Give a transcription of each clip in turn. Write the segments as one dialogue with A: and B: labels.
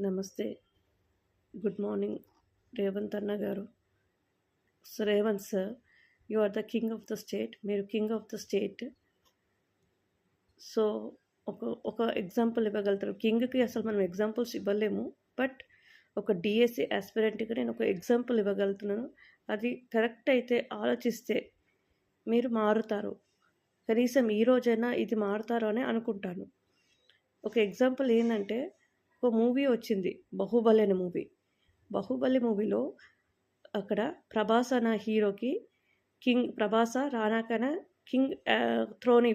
A: నమస్తే. Good morning Revanth అన్న గారు. So Revanth sir, you are the king of the state. మీరు king of the state. So ఒక ఒక ఎగ్జాంపుల్ ఇవ్వగలుగుతారు. కింగ్కి అసలు మనం ఎగ్జాంపుల్స్ ఇవ్వలేము. బట్ ఒక డిఎస్సి ఆస్పిరెంట్గా నేను ఒక ఎగ్జాంపుల్ ఇవ్వగలుగుతున్నాను. అది కరెక్ట్ అయితే ఆలోచిస్తే మీరు మారుతారు. కనీసం ఈ రోజైనా ఇది మారుతారు అని అనుకుంటాను. ఒక ఎగ్జాంపుల్ ఏంటంటే, ఒక మూవీ వచ్చింది, బాహుబలి అనే మూవీ. బాహుబలి మూవీలో అక్కడ ప్రభాస్ అన్న హీరోకి ప్రభాస రానాకైనా కింగ్ థ్రోన్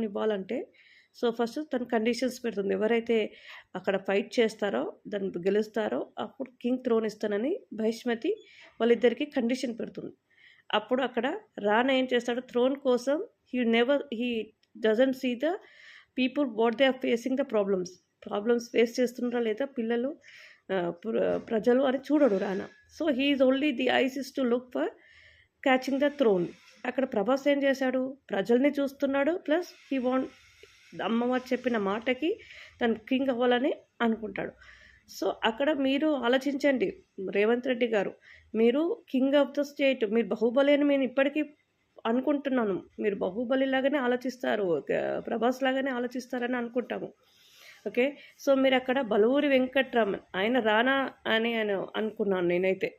A: ఇవ్వాలంటే, సో ఫస్ట్ తన కండిషన్స్ పెడుతుంది. ఎవరైతే అక్కడ ఫైట్ చేస్తారో, దాన్ని గెలుస్తారో అప్పుడు కింగ్ థ్రోన్ ఇస్తానని బహిష్మతి వాళ్ళిద్దరికి కండిషన్ పెడుతుంది. అప్పుడు అక్కడ రానా ఏం చేస్తాడు, థ్రోన్ కోసం he doesn't see the people what they are facing the problems face చేస్తున్నారా లేదా పిల్లలు, ప్రజలు అని చూడడు Rana. So he's only the eyes is to look for catching the throne. అక్కడ ప్రభాస్ ఏం చేశాడు, ప్రజల్ని చూస్తున్నాడు, ప్లస్ హీ వాంట్ అమ్మవారు చెప్పిన మాటకి తను కింగ్ అవ్వాలని అనుకుంటాడు. సో అక్కడ మీరు ఆలోచించండి రేవంత్ రెడ్డి గారు, మీరు కింగ్ ఆఫ్ ద స్టేట్, మీరు బాహుబలి అని నేను ఇప్పటికీ అనుకుంటున్నాను. మీరు బాహుబలి లాగానే ఆలోచిస్తారు, ప్రభాస్ లాగానే ఆలోచిస్తారని అనుకుంటాము. ఓకే, సో మీరు అక్కడ బలూరి వెంకట్రామన్ ఆయన రానా అని అనుకున్నాను నేనైతే.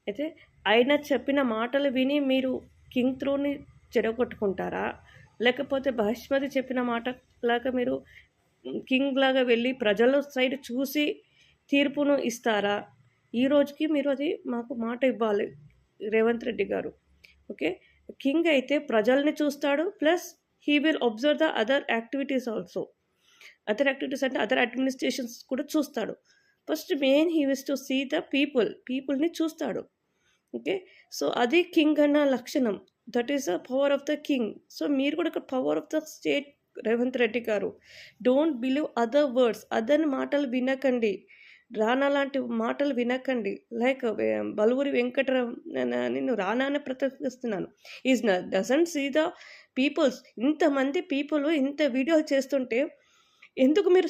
A: అయితే ఆయన చెప్పిన మాటలు విని మీరు కింగ్ థ్రోన్ని చెడగొట్టుకుంటారా, లేకపోతే బహిష్మతి చెప్పిన మాట లాగా మీరు కింగ్ లాగా వెళ్ళి ప్రజల సైడ్ చూసి తీర్పును ఇస్తారా? ఈ రోజుకి మీరు అది మాకు మాట ఇవ్వాలి రేవంత్ రెడ్డి గారు. ఓకే, కింగ్ అయితే ప్రజల్ని చూస్తాడు, plus he will observe the other activities also. Other activities అంటే అదర్ అడ్మినిస్ట్రేషన్స్ కూడా చూస్తాడు. First main he wish to see the పీపుల్ని చూస్తాడు. ఓకే, సో అది కింగ్ అన్న లక్షణం. That is the power of the king. So మీరు కూడా power of the state Revanth Reddy గారు. Don't believe other words, other మాటలు వినకండి, రానా లాంటి మాటలు వినకండి. లైక్ బలూరి వెంకటరామ్ నేను రానానే ప్రతిపిస్తున్నాను. Is doesn't see the peoples. ఇంతమంది పీపుల్ ఇంత వీడియోలు చేస్తుంటే ఎందుకు మీరు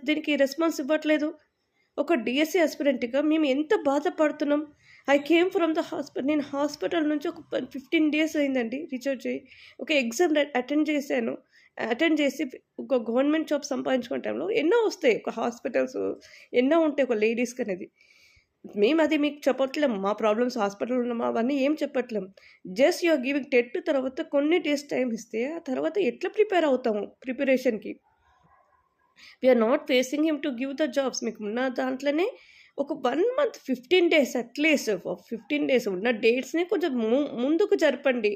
A: దీనికి రెస్పాన్స్ ఇవ్వట్లేదు? ఒక డిఎస్సి ఆస్పిరెంట్గా మేము ఎంత బాధపడుతున్నాం. I came from the hospital. నేను హాస్పిటల్ నుంచి ఒక 15 days అయిందండి రీఛార్జ్ అయ్యి. ఒక ఎగ్జామ్ అటెండ్ చేసి ఒక గవర్నమెంట్ జాబ్ సంపాదించుకునే టైంలో ఎన్నో వస్తాయి, ఒక హాస్పిటల్స్ ఎన్నో ఉంటాయి ఒక లేడీస్కి అనేది. మేము అది మీకు చెప్పట్లేము, మా ప్రాబ్లమ్స్ హాస్పిటల్ ఉన్నామా అవన్నీ ఏం చెప్పట్లేము. జస్ట్ యూఆర్ గివింగ్ టెట్ తర్వాత కొన్ని డేస్ టైం ఇస్తే ఆ తర్వాత ఎట్లా ప్రిపేర్ అవుతాము ప్రిపరేషన్కి. We're not facing him to give the jobs. మీకు ఉన్న దాంట్లోనే ఒక 1 month 15 days అట్లీస్ట్ 15 days ఉన్న డేట్స్ని కొంచెం ముందుకు జరపండి.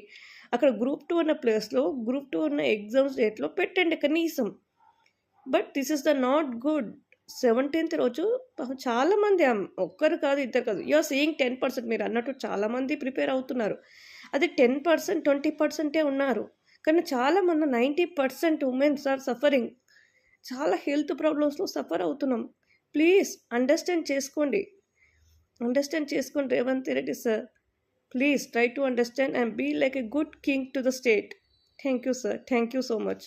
A: అక్కడ గ్రూప్ 2 ఉన్న ప్లేస్లో గ్రూప్ 2 ఉన్న ఎగ్జామ్స్ డేట్లో పెట్టండి కనీసం. But this is the not good. 17th రోజు చాలామంది, ఒక్కరు కాదు ఇద్దరు కాదు, యూఆర్ సీయింగ్ 10%. మీరు అన్నట్టు చాలామంది ప్రిపేర్ అవుతున్నారు. అది 10% 20% ఉన్నారు. కానీ చాలామంది 90% ఉమెన్స్ ఆర్ సఫరింగ్. చాలా హెల్త్ ప్రాబ్లమ్స్లో సఫర్ అవుతున్నాం. ప్లీజ్ అండర్స్టాండ్ చేసుకోండి Revanth Reddy sir. Please try to understand and be like a good king to the state. Thank you sir, thank you so much.